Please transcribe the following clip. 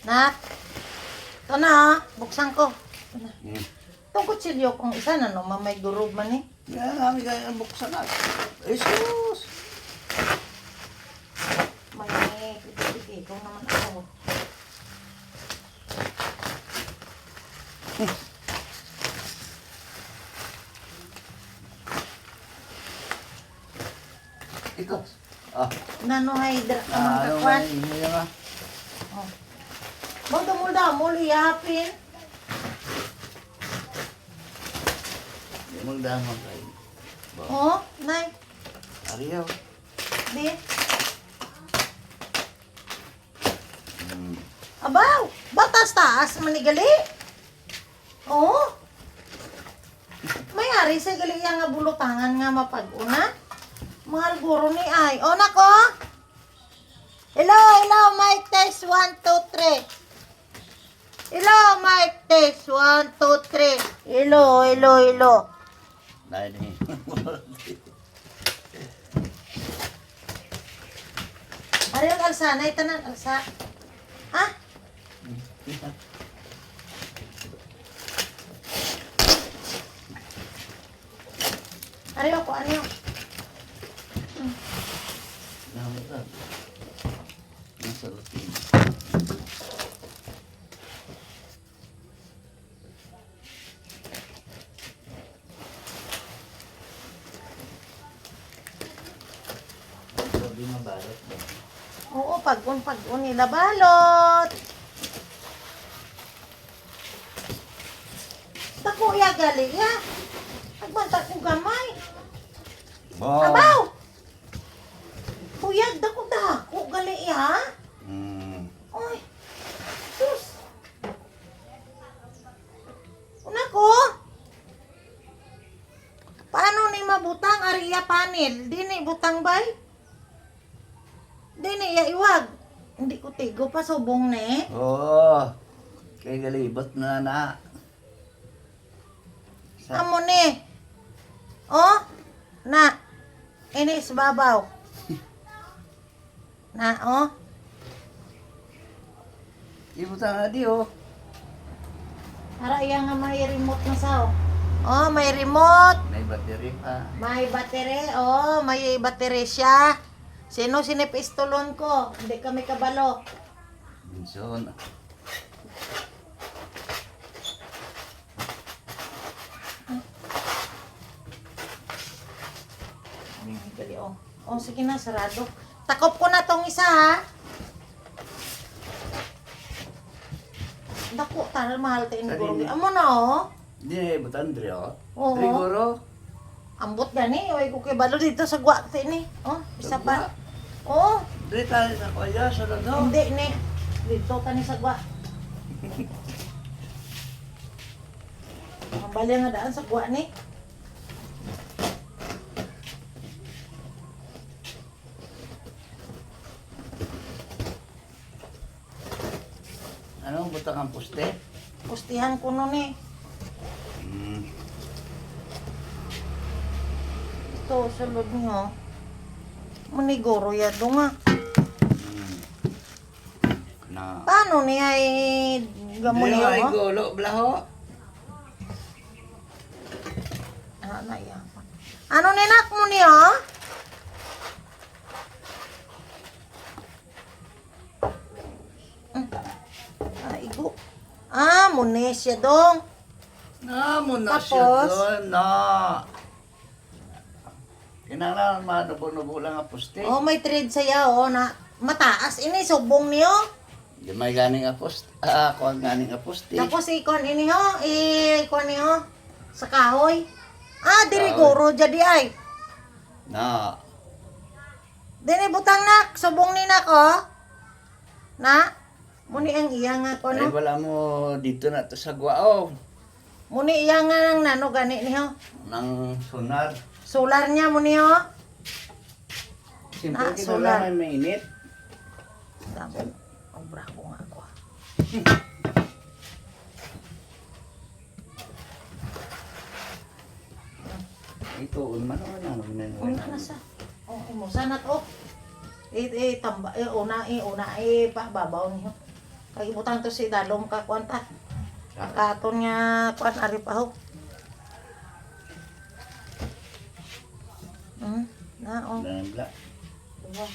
Nak, ito na ha. Buksan ko. Ito na. Itong kutsilyo kung isa na no, mamay durog man eh. Yan, kami kaya buksan na. Jesus! May piti-piti. Ikaw naman ako. Ikaw. Ah, Nanohydra ka man kakwan. Hindi nga. Oh. Bawda mo daw, muli yapin. Hindi magdamang kayo. Oh, nay. Ariyaw. Di. Abaw, batas taas manigali. Oh. May ari sa gali nga bulutangan nga mapag-una. Mahal guro ni ay. O nako. Hello, mic test 1 2 3. Hello, mic test 1 2 3. Hello. Dahil ni. Ari ang alsa, nay tanan alsa. Ha? Ari ako, ano? Nasa routine. Sabi nga balot ba? Oo, pag-un nila balot. Dako ya gali ya. Agbanta ko gamay. Abaw! Kuyag, dako gali ya. Oy. Sus. Una ko. Paano ni mabutang ariya panel? Dini butang bay? Dini ya iwag. Hindi ko tigo pa subong ne. Oo. Kay galibot na na. Amo ni. Oh. Na. Inis babaw. Na oh. Ibutang na di oh. Ara iya nga may remote na sao. Oh, may remote. May battery pa. May battery. Oh, may battery siya. Sino sinipistolon ko? Hindi kami kabalo. Binson. Dali, oh. Oh, sige na, sarado. Takop ko na tong isa, ha? Dako, taral mahal tayo ni Guru. Amo na, oh. Hindi na ibutan diri oh. Oo. Trigoro. Ambot gani. Oy, ko kay balo dito sa gwakte ni. Oh, isa pa. Oh, Diri tayo sa kuya sa lado. hindi ni. Dito ka ni sa gwa. Ang bali nga daan sa gwa ni. Anong butang ang poste? Pustihan ko no ni. Ito, sa loob niyo. Maniguro ya do nga. Na. Paano niya gamon Diri niyo? ay Oh? gulo blaho. Ano yan? Ano ninak mo niya? Igo. Ah, munesya dong. Na mo na siya Tapos? doon na. Kinanglan manubo-nubo lang ang poste. Oh, may trade saya oh na mataas ini subong niyo. Di may ganing ang poste. Ako ang ganing ang poste. Tapos ikon ini ho, ikon niyo sa kahoy. Ah, diri Kahoy. guro jadi ay. Na. Dini butang nak, subong ni nak oh. Na, muni ang iya nga ko Ay no. wala mo dito na to sa guao. Muni iya nga nang nano gani niyo. Nang sonar. Solar niya muni oh. Siyempre solar. kinalaman mainit. Damo. Obra ko nga ako. Ito, man naman Una na sa. Oh, imo sana to. Tamba una pa babaw niyo. Kay butang to si Dalom ka kuan ta. Katon nga kuan ari pa ho. Na oh. Bla bla. Diba?